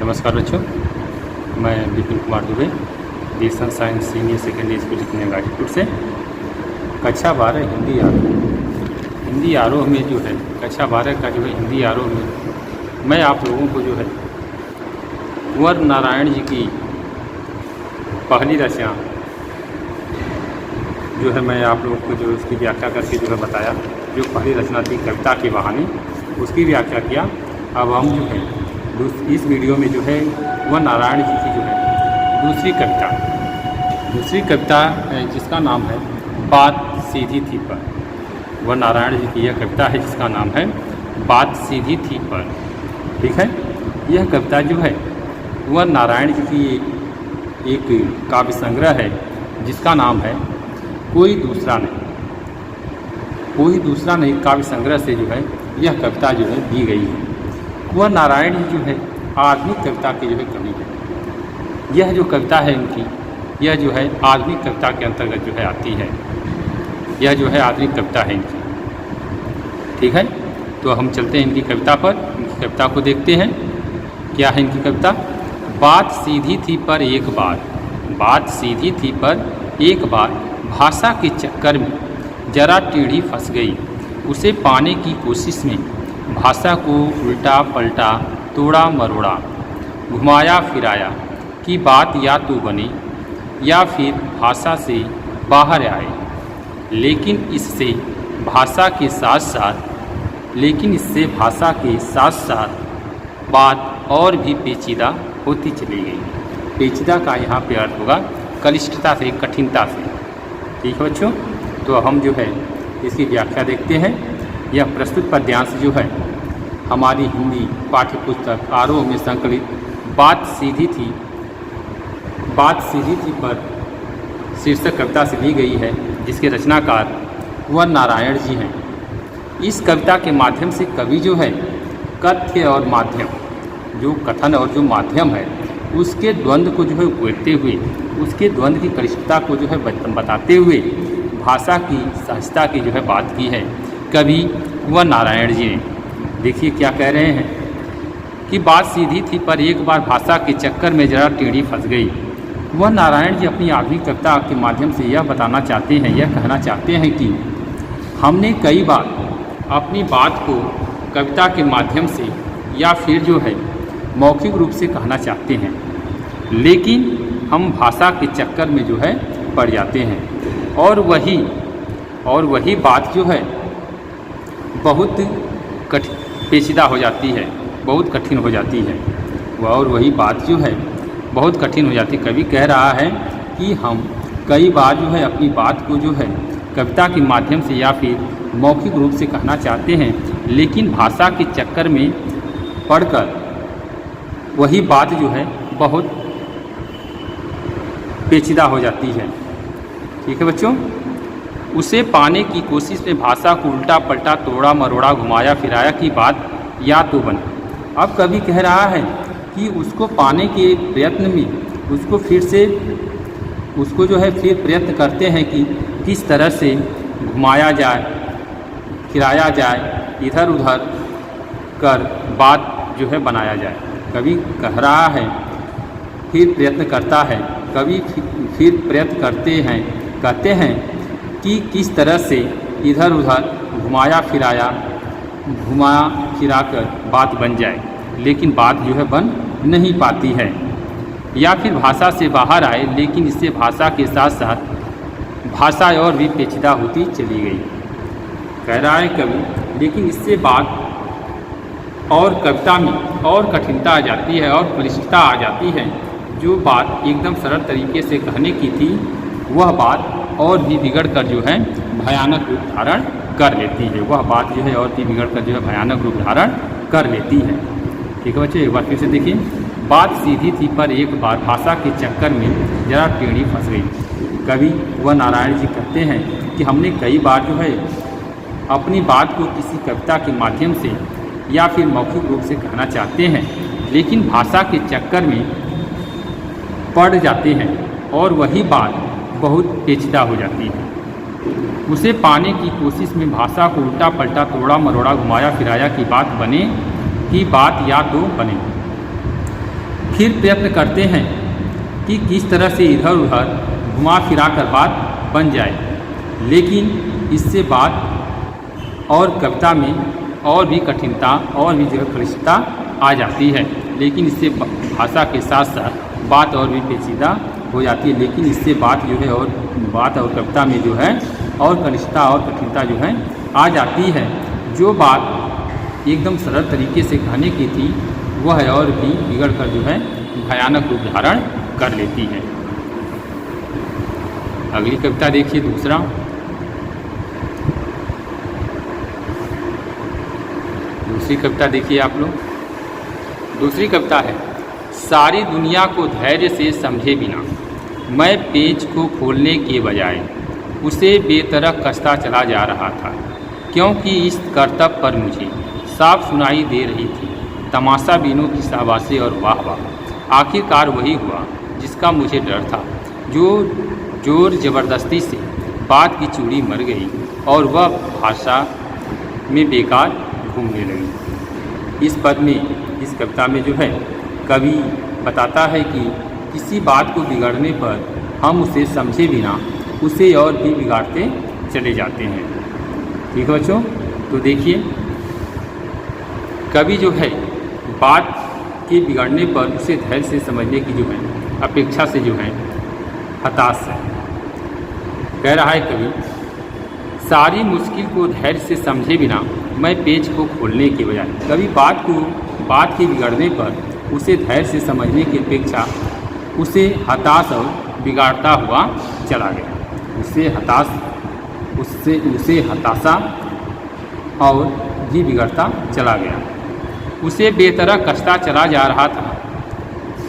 नमस्कार बच्चों, मैं Vipin Kumar Dubey division science senior secondary school जितने गाजीपुर से कक्षा 12 हिंदी आरोह में जो है कक्षा 12 का जो है हिंदी आरोह में मैं आप लोगों को जो है कुंवर नारायण जी की पहली रचना जो है मैं आप लोगों को जो उसकी व्याख्या करके जो है बताया। जो पहली रचना थी कविता की वाहनी, उसकी व्याख्या किया। अब हम जो है इस वीडियो में जो है कुंवर नारायण जी की जो है दूसरी कविता जिसका नाम है बात सीधी थी पर। कुंवर नारायण जी की यह कविता है जिसका नाम है बात सीधी थी पर। ठीक है, यह कविता जो है कुंवर नारायण जी की एक काव्य संग्रह है जिसका नाम है कोई दूसरा नहीं काव्य संग्रह से जो है यह कविता जो है दी गई है। कुंवर नारायण जी जो है आधुनिक कविता के जो है कवि है। यह जो कविता है उनकी, यह जो है आधुनिक कविता के अंतर्गत जो है आती है। यह जो है आधुनिक कविता है इनकी। ठीक है, तो हम चलते हैं इनकी कविता पर। इनकी कविता को देखते हैं। क्या है इनकी कविता? बात सीधी थी पर एक बार, बात सीधी थी पर एक बार, भाषा के चक्कर में जरा टेढ़ी फंस गई। उसे पाने की कोशिश में भाषा को उल्टा पलटा तोड़ा मरोड़ा, घुमाया फिराया कि बात या तो बने या फिर भाषा से बाहर आए। लेकिन इससे भाषा के साथ साथ बात और भी पेचीदा होती चली गई। पेचीदा का यहाँ पे अर्थ होगा क्लिष्टता से, कठिनता से। ठीक है बच्चों, तो हम जो है इसकी व्याख्या देखते हैं। यह प्रस्तुत पद्यांश जो है हमारी हिंदी पाठ्य पुस्तक आरोह में संकलित बात सीधी थी पर शीर्षक कविता से ली गई है, जिसके रचनाकार कुंवर नारायण जी हैं। इस कविता के माध्यम से कवि जो है कथ्य और माध्यम, जो कथन और जो माध्यम है, उसके द्वंद्व को जो है उकेरते हुए, उसके द्वंद्व की क्लिष्टता को जो है बताते हुए भाषा की सहजता की जो है बात की है कवि कुंवर नारायण जी ने। देखिए क्या कह रहे हैं कि बात सीधी थी पर एक बार भाषा के चक्कर में जरा टेढ़ी फंस गई। कुंवर नारायण जी अपनी आधुनिक कविता के माध्यम से यह बताना चाहते हैं, यह कहना चाहते हैं कि हमने कई बार अपनी बात को कविता के माध्यम से या फिर जो है मौखिक रूप से कहना चाहते हैं, लेकिन हम भाषा के चक्कर में जो है पड़ जाते हैं और वही बात जो है बहुत पेचीदा हो जाती है, बहुत कठिन हो जाती है। और वही बात जो है बहुत कठिन हो जाती है। कवि कह रहा है कि हम कई बार जो है अपनी बात को जो है कविता के माध्यम से या फिर मौखिक रूप से कहना चाहते हैं, लेकिन भाषा के चक्कर में पड़कर वही बात जो है बहुत पेचीदा हो जाती है। ठीक है बच्चों, उसे पाने की कोशिश में भाषा को उल्टा पलटा तोड़ा मरोड़ा घुमाया फिराया कि बात या तो बने। अब कवि कह रहा है कि उसको पाने के प्रयत्न में उसको जो है फिर प्रयत्न करते हैं कि किस तरह से घुमाया जाए, फिराया जाए, इधर उधर कर बात जो है बनाया जाए। कवि कह रहा है, फिर प्रयत्न करता है, कवि फिर प्रयत्न कहते हैं कि किस तरह से इधर उधर घुमा फिरा कर बात बन जाए, लेकिन बात जो है बन नहीं पाती है। या फिर भाषा से बाहर आए, लेकिन इससे भाषा के साथ साथ भाषा और भी पेचीदा होती चली गई। कह रहा है कवि, लेकिन इससे बात और कविता में और कठिनता आ जाती है और क्लिष्टता आ जाती है। जो बात एकदम सरल तरीके से कहने की थी, वह बात और भी बिगड़ कर जो है भयानक रूप धारण कर लेती है। वह बात जो है और भी बिगड़ कर जो है भयानक रूप धारण कर लेती है। ठीक है बच्चे, एक बार फिर से देखिए। बात सीधी थी पर एक बार भाषा के चक्कर में जरा टेढ़ी फंस गई। कवि कुंवर नारायण जी कहते हैं कि हमने कई बार जो है अपनी बात को किसी कविता के माध्यम से या फिर मौखिक रूप से कहना चाहते हैं, लेकिन भाषा के चक्कर में पड़ जाते हैं और वही बात बहुत पेचीदा हो जाती है। उसे पाने की कोशिश में भाषा को उल्टा पलटा तोड़ा मरोड़ा घुमाया फिराया कि बात या तो बने। फिर प्रयत्न करते हैं कि किस तरह से इधर उधर घुमा फिरा कर बात बन जाए, लेकिन इससे बात और कविता में और भी कठिनता और भी जो है क्लिष्टता आ जाती है। लेकिन इससे भाषा के साथ साथ बात और भी पेचीदा हो जाती है, लेकिन इससे बात जो है और बात और कविता में जो है और कनिष्ठता और कठिनता जो है आ जाती है। जो बात एकदम सरल तरीके से कहने की थी वह और भी बिगड़ कर जो है भयानक रूप धारण कर लेती है। अगली कविता देखिए, दूसरी कविता देखिए आप लोग। दूसरी कविता है, सारी दुनिया को धैर्य से समझे बिना मैं पेच को खोलने के बजाय उसे बेतरक कसता चला जा रहा था, क्योंकि इस कर्तव्य पर मुझे साफ सुनाई दे रही थी तमाशा बीनों की शाबाशी और वाह वाह। आखिरकार वही हुआ जिसका मुझे डर था। जो जोर जबरदस्ती से बात की चूड़ी मर गई और वह भाषा में बेकार घूमने लगी। इस पद में, इस कविता में जो है कवि बताता है कि किसी बात को बिगड़ने पर हम उसे समझे बिना उसे और भी बिगाड़ते चले जाते हैं। ठीक है बच्चों, तो देखिए कवि जो है बात के बिगड़ने पर उसे धैर्य से समझने की जो है अपेक्षा से जो है हताश है। कह रहा है कवि, सारी मुश्किल को धैर्य से समझे बिना मैं पेच को खोलने के बजाय, कभी बात के बिगड़ने पर उसे धैर्य से समझने की अपेक्षा उसे हताश और बिगाड़ता हुआ चला गया। उसे हताशा और भी बिगड़ता चला गया। उसे बेतरह कसता चला जा रहा था,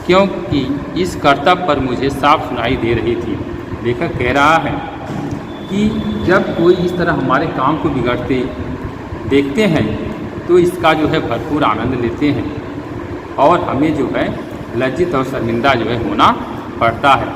क्योंकि इस कर्तव्य पर मुझे साफ सुनाई दे रही थी। लेखक कह रहा है कि जब कोई इस तरह हमारे काम को बिगड़ते देखते हैं तो इसका जो है भरपूर आनंद लेते हैं और हमें जो है लज्जित और शर्मिंदा जो है होना पड़ता है।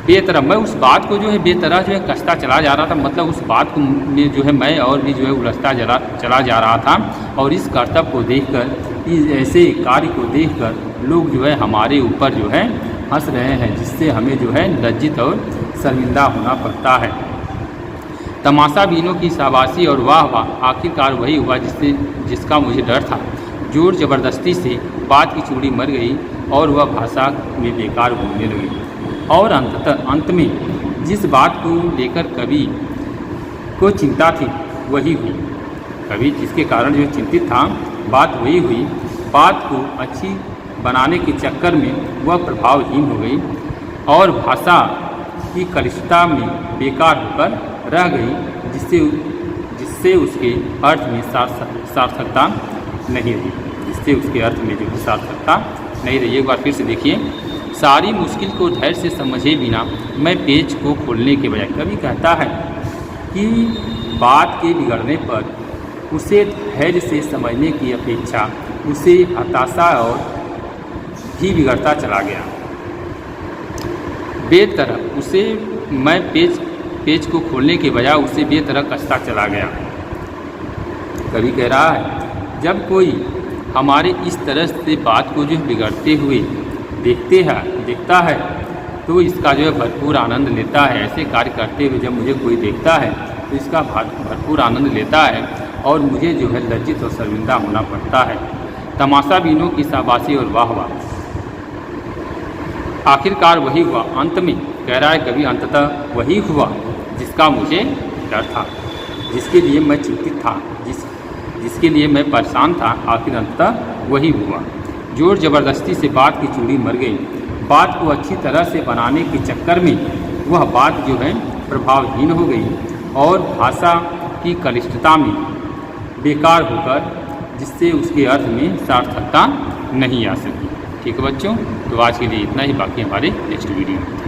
बेतरह मैं उस बात को जो है बेतरह जो है कसता चला जा रहा था, मतलब उस बात को में जो है मैं और भी जो है उलझता चला जा रहा था। और इस कर्तव्य को देखकर, इस ऐसे कार्य को देखकर लोग जो है हमारे ऊपर जो है हंस रहे हैं, जिससे हमें जो है लज्जित और शर्मिंदा होना पड़ता है। तमाशा बीनों की शाबाशी और वाह वाह, आखिरकार वही हुआ जिसका मुझे डर था। जोर जबरदस्ती से बात की चूड़ी मर गई और वह भाषा में बेकार घूमने लगी। और अंत में जिस बात को लेकर कवि को चिंता थी वही हुई। कवि जिसके कारण जो चिंतित था बात वही हुई। बात को अच्छी बनाने के चक्कर में वह प्रभावहीन हो गई और भाषा की कलिष्ठता में बेकार होकर रह गई, जिससे उसके अर्थ में सार्थकता नहीं रही। जिससे उसके अर्थ में जो सार्थकता नहीं रही। एक बार फिर से देखिए, सारी मुश्किल को धैर्य से समझे बिना मैं पेच को खोलने के बजाय, कवि कहता है कि बात के बिगड़ने पर उसे धैर्य से समझने की अपेक्षा उसे हताशा और भी बिगड़ता चला गया। बेतरह उसे मैं पेच को खोलने के बजाय उसे बेतरह कसता चला गया। कवि कह रहा है, जब कोई हमारे इस तरह से बात को जो बिगड़ते हुए देखता है तो इसका जो है भरपूर आनंद लेता है। ऐसे कार्य करते हुए जब मुझे कोई देखता है तो इसका भरपूर आनंद लेता है और मुझे जो है लज्जित और शर्मिंदा होना पड़ता है। तमाशा बीनों की शाबाशी और वाह वाह, आखिरकार वही हुआ। अंत में कह रहा है कवि, अंततः वही हुआ जिसका मुझे डर था, जिसके लिए मैं चिंतित था, जिसके लिए मैं परेशान था, आखिर अंततः वही हुआ। जोर जबरदस्ती से बात की चूड़ी मर गई। बात को अच्छी तरह से बनाने के चक्कर में वह बात जो है प्रभावहीन हो गई और भाषा की कलिष्ठता में बेकार होकर, जिससे उसके अर्थ में सार्थकता नहीं आ सकी। ठीक है बच्चों, तो आज के लिए इतना ही, बाकी हमारे नेक्स्ट वीडियो में।